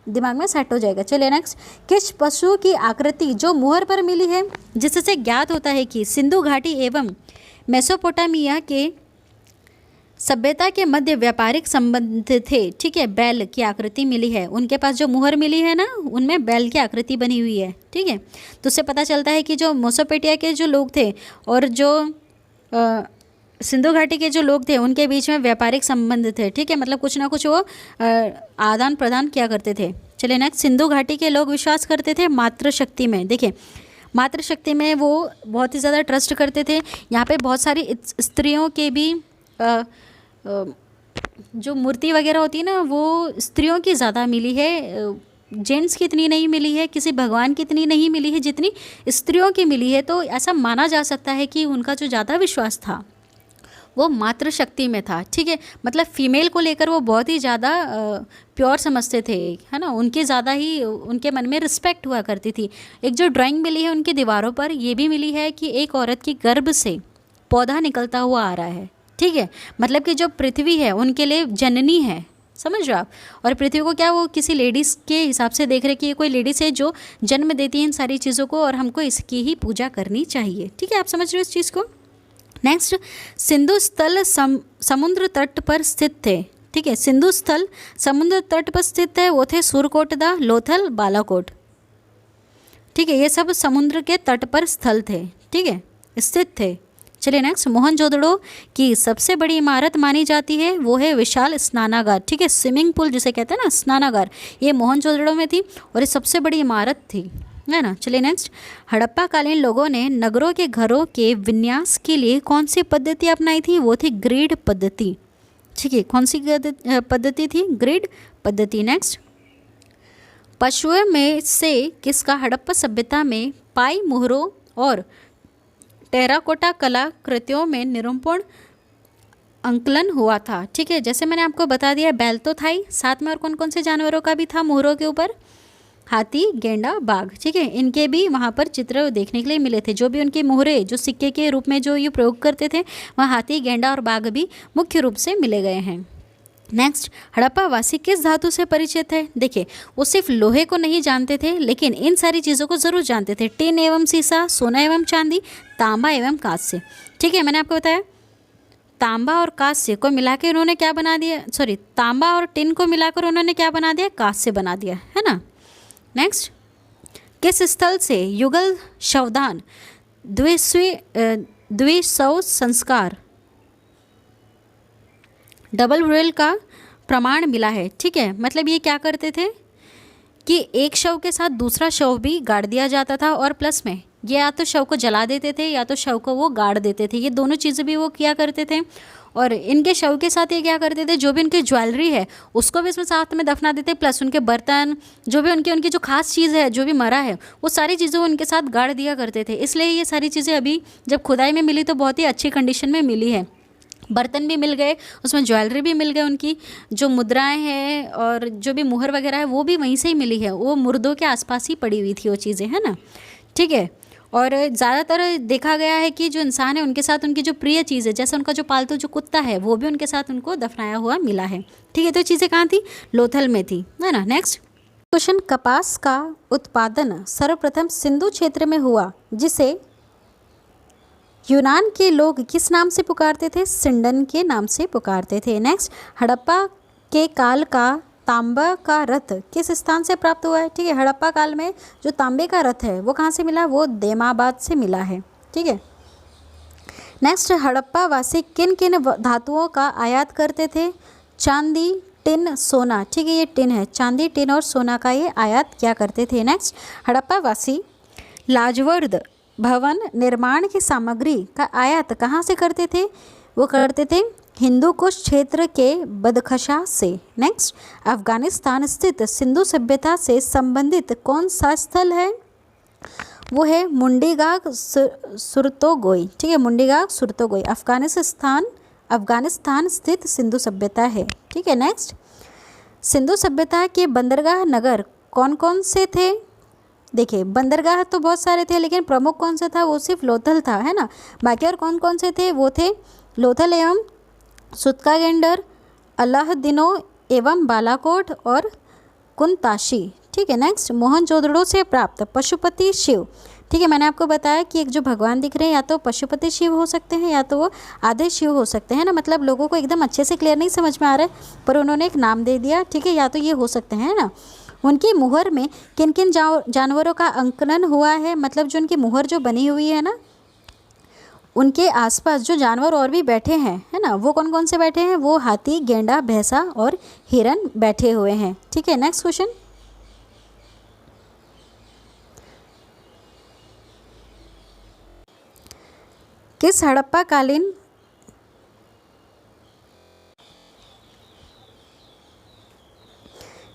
दिमाग में सेट हो जाएगा। चलिए नेक्स्ट, किस पशु की आकृति जो मुहर पर मिली है जिससे ज्ञात होता है कि सिंधु घाटी एवं मेसोपोटामिया के सभ्यता के मध्य व्यापारिक संबंध थे? ठीक है, बैल की आकृति मिली है उनके पास, जो मुहर मिली है ना उनमें बैल की आकृति बनी हुई है। ठीक है, तो उससे पता चलता है कि जो मेसोपोटामिया के जो लोग थे और जो सिंधु घाटी के जो लोग थे उनके बीच में व्यापारिक संबंध थे। ठीक है, मतलब कुछ ना कुछ वो आदान प्रदान किया करते थे। चलिए नेक्स्ट, सिंधु घाटी के लोग विश्वास करते थे मातृशक्ति में। देखिए मातृशक्ति में वो बहुत ही ज़्यादा ट्रस्ट करते थे। यहाँ पे बहुत सारी स्त्रियों के भी जो मूर्ति वगैरह होती है ना वो स्त्रियों की ज़्यादा मिली है, जेंट्स की इतनी नहीं मिली है, किसी भगवान की इतनी नहीं मिली है जितनी स्त्रियों की मिली है। तो ऐसा माना जा सकता है कि उनका जो ज़्यादा विश्वास था वो मातृशक्ति में था। ठीक है, मतलब फीमेल को लेकर वो बहुत ही ज़्यादा प्योर समझते थे, है ना। उनके ज़्यादा ही उनके मन में रिस्पेक्ट हुआ करती थी। एक जो ड्राइंग मिली है उनकी दीवारों पर ये भी मिली है कि एक औरत की गर्भ से पौधा निकलता हुआ आ रहा है। ठीक है, मतलब कि जो पृथ्वी है उनके लिए जननी है, समझ रहे हो आप। और पृथ्वी को क्या वो किसी लेडीज़ के हिसाब से देख रहे कि ये कोई लेडीज़ है जो जन्म देती है इन सारी चीज़ों को और हमको इसकी ही पूजा करनी चाहिए। ठीक है, आप समझ रहे हो इस चीज़ को। नेक्स्ट, सिंधु स्थल समुद्र तट पर स्थित थे। ठीक है, सिंधु स्थल समुद्र तट पर स्थित है, वो थे सुरकोटदा, लोथल, बालाकोट। ठीक है, ये सब समुद्र के तट पर स्थल थे। ठीक है, स्थित थे। चलिए नेक्स्ट, मोहनजोदड़ो की सबसे बड़ी इमारत मानी जाती है वो है विशाल स्नानागार। ठीक है, स्विमिंग पूल जिसे कहते हैं ना, स्नानागार, ये मोहनजोदड़ो में थी और ये सबसे बड़ी इमारत थी, है ना। चलिए नेक्स्ट, हड़प्पा कालीन लोगों ने नगरों के घरों के विन्यास के लिए कौन सी पद्धति अपनाई थी? वो थी ग्रिड पद्धति। ठीक है, कौन सी पद्धति थी? ग्रिड पद्धति। नेक्स्ट, पशुओं में से किसका हड़प्पा सभ्यता में पाई मुहरों और टेराकोटा कलाकृतियों में निरूपण अंकलन हुआ था? ठीक है, जैसे मैंने आपको बता दिया, बैल तो था ही, साथ में और कौन कौन से जानवरों का भी था मुहरों के ऊपर? हाथी, गेंडा, बाघ। ठीक है, इनके भी वहाँ पर चित्र देखने के लिए मिले थे। जो भी उनके मुहरे जो सिक्के के रूप में जो ये प्रयोग करते थे, वहाँ हाथी, गेंडा और बाघ भी मुख्य रूप से मिले गए हैं। नेक्स्ट, हड़प्पा वासी किस धातु से परिचित है? देखिए, वो सिर्फ लोहे को नहीं जानते थे, लेकिन इन सारी चीज़ों को ज़रूर जानते थे। टिन एवं सीसा, सोना एवं चांदी, तांबा एवं कांस्य। ठीक है, मैंने आपको बताया तांबा और कांस्य को मिला के उन्होंने क्या बना दिया, सॉरी, तांबा और टिन को मिलाकर उन्होंने क्या बना दिया? कांस्य बना दिया, है ना। नेक्स्ट, किस स्थल से युगल शवदान द्विशव संस्कार डबल ब्यूरल का प्रमाण मिला है? ठीक है, मतलब ये क्या करते थे कि एक शव के साथ दूसरा शव भी गाड़ दिया जाता था, और प्लस में ये या तो शव को जला देते थे या तो शव को वो गाड़ देते थे। ये दोनों चीज़ें भी वो किया करते थे। और इनके शव के साथ ये क्या करते थे, जो भी उनकी ज्वेलरी है उसको भी इसमें साथ में दफना देते, प्लस उनके बर्तन, जो भी उनकी जो खास चीज़ है, जो भी मरा है, वो सारी चीज़ें उनके साथ गाड़ दिया करते थे। इसलिए ये सारी चीज़ें अभी जब खुदाई में मिली तो बहुत ही अच्छी कंडीशन में मिली है। बर्तन भी मिल गए, उसमें ज्वेलरी भी मिल गए, उनकी जो मुद्राएं हैं और जो भी मुहर वगैरह है वो भी वहीं से ही मिली है। वो मुर्दों के आसपास ही पड़ी हुई थी वो चीज़ें, है ना। ठीक है, और ज़्यादातर देखा गया है कि जो इंसान है उनके साथ उनकी जो प्रिय चीज़ है, जैसे उनका जो पालतू जो कुत्ता है, वो भी उनके साथ उनको दफनाया हुआ मिला है। ठीक है, तो चीज़ें कहाँ थी? लोथल में थी, है ना। नेक्स्ट क्वेश्चन, कपास का उत्पादन सर्वप्रथम सिंधु क्षेत्र में हुआ, जिसे यूनान के लोग किस नाम से पुकारते थे? सिंडन के नाम से पुकारते थे। नेक्स्ट, हड़प्पा के काल का तांबा का रथ किस स्थान से प्राप्त हुआ है? ठीक है, हड़प्पा काल में जो तांबे का रथ है वो कहाँ से मिला? वो देमाबाद से मिला है। ठीक है, नेक्स्ट, हड़प्पा वासी किन किन धातुओं का आयात करते थे? चांदी, टिन, सोना। ठीक है, ये टिन है, चांदी, टिन और सोना का ये आयात क्या करते थे? नेक्स्ट, हड़प्पा वासी लाजवर्द भवन निर्माण की सामग्री का आयात कहाँ से करते थे? वो करते थे हिंदू कुश क्षेत्र के बदखशा से। नेक्स्ट, अफगानिस्तान स्थित सिंधु सभ्यता से संबंधित कौन सा स्थल है? वो है मुंडीगाग सुरतोगोई। ठीक है, मुंडीगाग सुरतोगोई अफगानिस्तान स्थित सिंधु सभ्यता है। ठीक है, नेक्स्ट, सिंधु सभ्यता के बंदरगाह नगर कौन कौन से थे? देखिए, बंदरगाह तो बहुत सारे थे, लेकिन प्रमुख कौन सा था? वो सिर्फ लोथल था, है ना। बाकी और कौन कौन से थे? वो थे लोथल एवं सुतकागेंडर, अलाहदीनो एवं बालाकोट और कुनताशी। ठीक है, नेक्स्ट, मोहनजोदड़ो से प्राप्त पशुपति शिव। ठीक है, मैंने आपको बताया कि एक जो भगवान दिख रहे हैं या तो पशुपति शिव हो सकते हैं या तो वो आधे शिव हो सकते हैं ना। मतलब लोगों को एकदम अच्छे से क्लियर नहीं समझ में आ रहा है, पर उन्होंने एक नाम दे दिया। ठीक है, या तो ये हो सकते हैं ना। उनकी मुहर में किन किन जानवरों का अंकलन हुआ है? मतलब जो उनकी मुहर जो बनी हुई है ना, उनके आसपास जो जानवर और भी बैठे हैं, है ना, वो कौन कौन से बैठे हैं? वो हाथी, गेंडा, भैंसा और हिरन बैठे हुए हैं। ठीक है, नेक्स्ट क्वेश्चन, किस हड़प्पा कालीन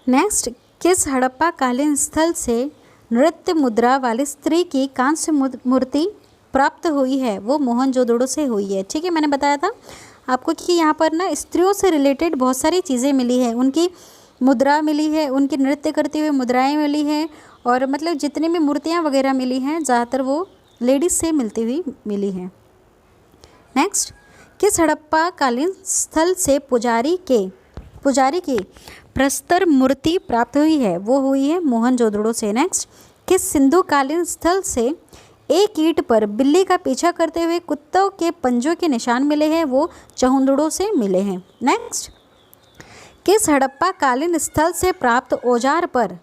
नेक्स्ट किस हड़प्पा कालीन स्थल से नृत्य मुद्रा वाली स्त्री की कांस्य मूर्ति प्राप्त हुई है? वो मोहनजोदड़ो से हुई है। ठीक है, मैंने बताया था आपको कि यहाँ पर ना स्त्रियों से रिलेटेड बहुत सारी चीज़ें मिली है। उनकी मुद्रा मिली है, उनकी नृत्य करती हुई मुद्राएं मिली हैं, और मतलब जितनी भी मूर्तियाँ वगैरह मिली हैं ज़्यादातर वो लेडीज़ से मिलती हुई मिली हैं। नेक्स्ट, किस हड़प्पा कालीन स्थल से पुजारी की प्रस्तर मूर्ति प्राप्त हुई है? वो हुई है मोहनजोदड़ो से। नेक्स्ट, किस सिंधु कालीन स्थल से एक ईंट पर बिल्ली का पीछा करते हुए कुत्तों के पंजों के निशान मिले हैं? वो चहुंदड़ो से मिले हैं। नेक्स्ट, किस हड़प्पा कालीन स्थल से प्राप्त औजार पर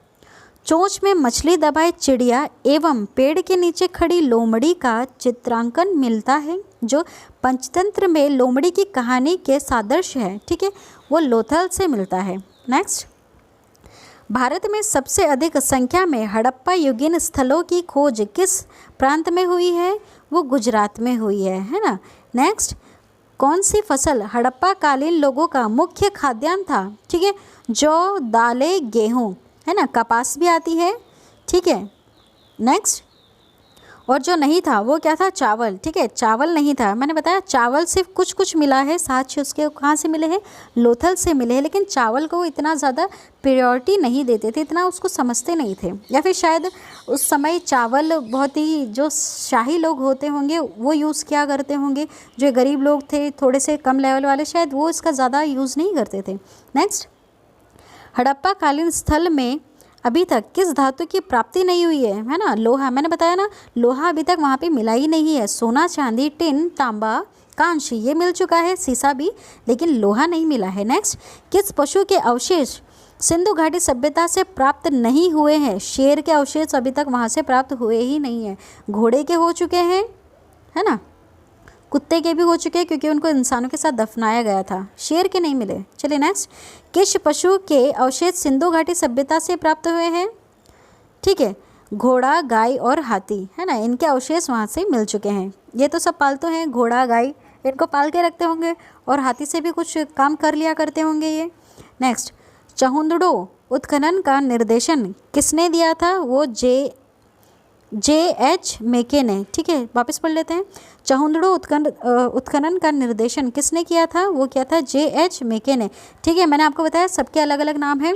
चोंच में मछली दबाए चिड़िया एवं पेड़ के नीचे खड़ी लोमड़ी का चित्रांकन मिलता है, जो पंचतंत्र में लोमड़ी की कहानी के सादृश्य है? ठीक है, वो लोथल से मिलता है। नेक्स्ट, भारत में सबसे अधिक संख्या में हड़प्पा युगीन स्थलों की खोज किस प्रांत में हुई है? वो गुजरात में हुई है ना। नेक्स्ट, कौन सी फसल हड़प्पा कालीन लोगों का मुख्य खाद्यान्न था? ठीक है, जौ, दालें, गेहूँ, है ना, कपास भी आती है। ठीक है, नेक्स्ट। और जो नहीं था वो क्या था? चावल। ठीक है, चावल नहीं था। मैंने बताया चावल सिर्फ कुछ कुछ मिला है, साथ उसके कहाँ से मिले हैं? लोथल से मिले हैं, लेकिन चावल को इतना ज़्यादा प्रायोरिटी नहीं देते थे, इतना उसको समझते नहीं थे, या फिर शायद उस समय चावल बहुत ही जो शाही लोग होते होंगे वो यूज़ किया करते होंगे, जो गरीब लोग थे थोड़े से कम लेवल वाले शायद वो इसका ज़्यादा यूज़ नहीं करते थे। नेक्स्ट, हड़प्पा कालीन स्थल में अभी तक किस धातु की प्राप्ति नहीं हुई है ना? लोहा। मैंने बताया ना, लोहा अभी तक वहाँ पे मिला ही नहीं है। सोना, चांदी, टिन, तांबा, कांच ये मिल चुका है, सीसा भी, लेकिन लोहा नहीं मिला है। नेक्स्ट, किस पशु के अवशेष सिंधु घाटी सभ्यता से प्राप्त नहीं हुए हैं? शेर के अवशेष अभी तक वहाँ से प्राप्त हुए ही नहीं है। घोड़े के हो चुके हैं, है ना, कुत्ते के भी हो चुके हैं क्योंकि उनको इंसानों के साथ दफनाया गया था, शेर के नहीं मिले। चलिए नेक्स्ट, किस पशु के अवशेष सिंधु घाटी सभ्यता से प्राप्त हुए हैं? ठीक है, घोड़ा, गाय और हाथी, है ना, इनके अवशेष वहाँ से मिल चुके हैं। ये तो सब पालतू हैं, घोड़ा, गाय, इनको पाल के रखते होंगे और हाथी से भी कुछ काम कर लिया करते होंगे ये। नेक्स्ट, चहुंदड़ो उत्खनन का निर्देशन किसने दिया था? वो J.H. मेके ने। ठीक है, वापस पढ़ लेते हैं। चहुंदड़ो उत्खनन का निर्देशन किसने किया था? वो किया था J.H. मेके ने। ठीक है, मैंने आपको बताया सबके अलग अलग नाम हैं,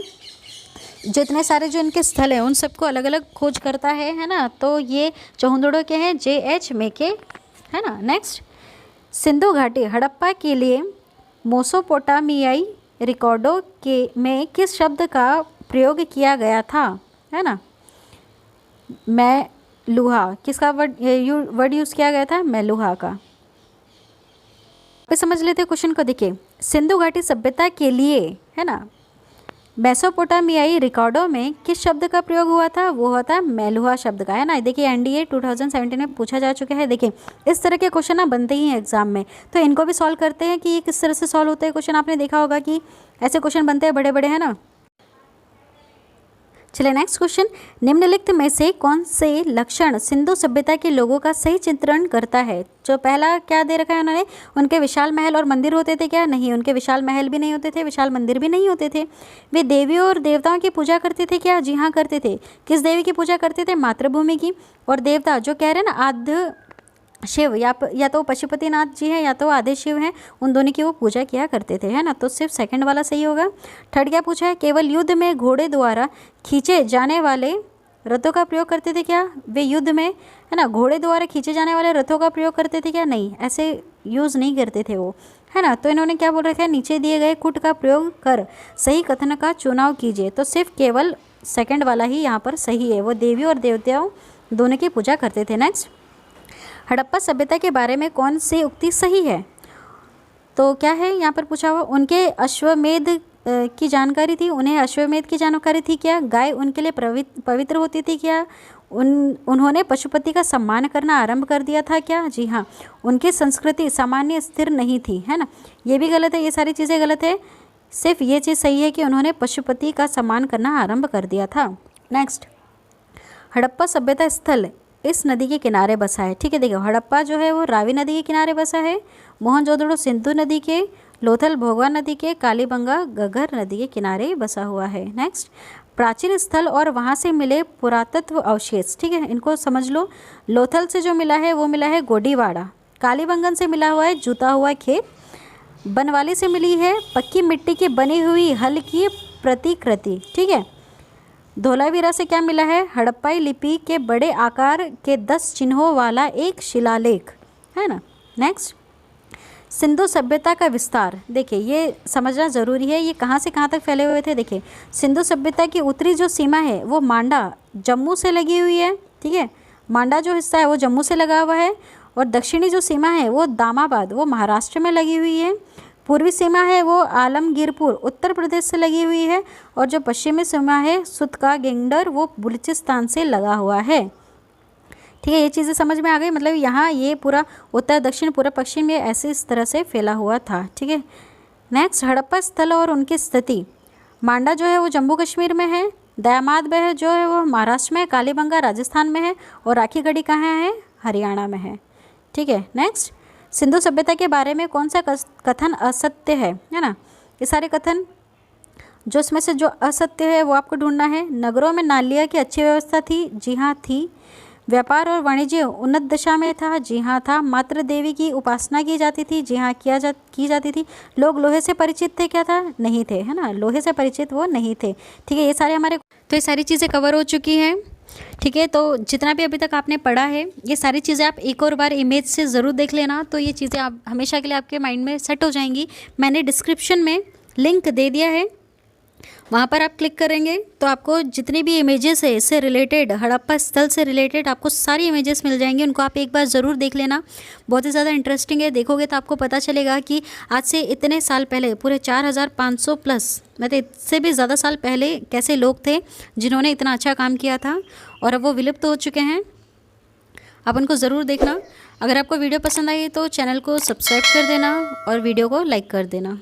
जो इतने सारे जो इनके स्थल हैं उन सबको अलग अलग खोज करता है ना, तो ये चहुंदड़ो के हैं J.H. मेके, है ना। नेक्स्ट, सिंधु घाटी हड़प्पा के लिए मेसोपोटामियाई रिकॉर्डों के में किस शब्द का प्रयोग किया गया था? है ना, मैं लूहा, किसका वर्ड यूज़ किया गया था? मेलुहा का। पे समझ लेते हैं क्वेश्चन को। देखिए, सिंधु घाटी सभ्यता के लिए, है ना, मेसोपोटामियाई रिकॉर्डों में किस शब्द का प्रयोग हुआ था? वो हुआ था मेलुहा शब्द का, है ना। देखिए, एनडीए 2017 में पूछा जा चुका है। देखिए, इस तरह के क्वेश्चन ना बनते ही हैं एग्जाम में, तो इनको भी सॉल्व करते हैं कि ये किस तरह से सॉल्व होते हैं क्वेश्चन। आपने देखा होगा कि ऐसे क्वेश्चन बनते हैं बड़े बड़े, है ना। चलिए नेक्स्ट क्वेश्चन, निम्नलिखित में से कौन से लक्षण सिंधु सभ्यता के लोगों का सही चित्रण करता है? जो पहला क्या दे रखा है उन्होंने, उनके विशाल महल और मंदिर होते थे क्या? नहीं, उनके विशाल महल भी नहीं होते थे, विशाल मंदिर भी नहीं होते थे। वे देवियों और देवताओं की पूजा करते थे क्या? जी हाँ, करते थे। किस देवी की पूजा करते थे? मातृभूमि की। और देवता जो कह रहे हैं ना, आद्य शिव, या तो पशुपतिनाथ जी हैं या तो आदि शिव हैं, उन दोनों की वो पूजा किया करते थे, है ना। तो सिर्फ सेकंड वाला सही होगा। थर्ड क्या पूछा है? केवल युद्ध में घोड़े द्वारा खींचे जाने वाले रथों का प्रयोग करते थे क्या? वे युद्ध में, है ना, घोड़े द्वारा खींचे जाने वाले रथों का प्रयोग करते थे क्या? नहीं, ऐसे यूज़ नहीं करते थे वो, है ना। तो इन्होंने क्या बोल रखा है? नीचे दिए गए कुट का प्रयोग कर सही कथन का चुनाव कीजिए। तो सिर्फ केवल सेकंड वाला ही यहाँ पर सही है, वो देवी और देवताओं दोनों की पूजा करते थे। नेक्स्ट, हड़प्पा सभ्यता के बारे में कौन सी उक्ति सही है? तो क्या है यहाँ पर पूछा हुआ? उनके अश्वमेध की जानकारी थी, उन्हें अश्वमेध की जानकारी थी क्या? गाय उनके लिए पवित्र होती थी क्या? उन्होंने पशुपति का सम्मान करना आरंभ कर दिया था क्या? जी हाँ। उनकी संस्कृति सामान्य स्थिर नहीं थी, है ना। ये भी गलत है, ये सारी चीज़ें गलत है, सिर्फ ये चीज़ सही है कि उन्होंने पशुपति का सम्मान करना आरंभ कर दिया था। नेक्स्ट, हड़प्पा सभ्यता स्थल इस नदी के किनारे बसा है। ठीक है, देखो, हड़प्पा जो है वो रावी नदी के किनारे बसा है, मोहनजोदड़ो सिंधु नदी के, लोथल भोगवा नदी के, कालीबंगा घग्गर नदी के किनारे बसा हुआ है। नेक्स्ट, प्राचीन स्थल और वहाँ से मिले पुरातत्व अवशेष। ठीक है, इनको समझ लो। लोथल से जो मिला है वो मिला है गोडीवाड़ा, कालीबंगन से मिला हुआ है जूता हुआ खेत, बनवाली से मिली है पक्की मिट्टी की बनी हुई हल की प्रतिकृति। ठीक है, धोलावीरा से क्या मिला है? हड़प्पाई लिपि के बड़े आकार के 10 चिन्हों वाला एक शिलालेख, है ना। नेक्स्ट, सिंधु सभ्यता का विस्तार। देखिए, ये समझना ज़रूरी है, ये कहाँ से कहाँ तक फैले हुए थे। देखिए, सिंधु सभ्यता की उत्तरी जो सीमा है वो मांडा जम्मू से लगी हुई है। ठीक है, मांडा जो हिस्सा है वो जम्मू से लगा हुआ है, और दक्षिणी जो सीमा है वो दामाबाद वो महाराष्ट्र में लगी हुई है। पूर्वी सीमा है वो आलमगीरपुर उत्तर प्रदेश से लगी हुई है, और जो पश्चिमी सीमा है सुतका गेंगडर वो बलूचिस्तान से लगा हुआ है। ठीक है, ये चीज़ें समझ में आ गई। मतलब यहाँ ये पूरा उत्तर दक्षिण पूर्व पश्चिम ये ऐसे इस तरह से फैला हुआ था। ठीक है, नेक्स्ट, हड़प्पा स्थल और उनकी स्थिति। मांडा जो है वो जम्मू कश्मीर में है, दयामाद बह जो है वो महाराष्ट्र में है, कालीबंगा राजस्थान में है, और राखीगढ़ी कहाँ है? हरियाणा में है। ठीक है, नेक्स्ट, सिंधु सभ्यता के बारे में कौन सा कथन असत्य है ना। ये सारे कथन जो इसमें से जो असत्य है वो आपको ढूंढना है। नगरों में नालिया की अच्छी व्यवस्था थी, जी हाँ थी। व्यापार और वाणिज्य उन्नत दशा में था, जी हाँ था। मात्र देवी की उपासना की जाती थी, जी हाँ की जाती थी। लोग लोहे से परिचित थे, क्या था, नहीं थे, है ना, लोहे से परिचित वो नहीं थे। ठीक है, ये सारे हमारे, तो ये सारी चीज़ें कवर हो चुकी हैं। ठीक है, तो जितना भी अभी तक आपने पढ़ा है ये सारी चीज़ें आप एक और बार इमेज से ज़रूर देख लेना, तो ये चीज़ें आप हमेशा के लिए आपके माइंड में सेट हो जाएंगी। मैंने डिस्क्रिप्शन में लिंक दे दिया है, वहाँ पर आप क्लिक करेंगे तो आपको जितनी भी इमेजेस है इससे रिलेटेड, हड़प्पा स्थल से रिलेटेड आपको सारी इमेजेस मिल जाएंगी। उनको आप एक बार ज़रूर देख लेना, बहुत ही ज़्यादा इंटरेस्टिंग है। देखोगे तो आपको पता चलेगा कि आज से इतने साल पहले, पूरे 4500 प्लस, मतलब इससे भी ज़्यादा साल पहले कैसे लोग थे जिन्होंने इतना अच्छा काम किया था, और अब वो विलुप्त हो चुके हैं। आप उनको ज़रूर देखना। अगर आपको वीडियो पसंद आई तो चैनल को सब्सक्राइब कर देना और वीडियो को लाइक कर देना।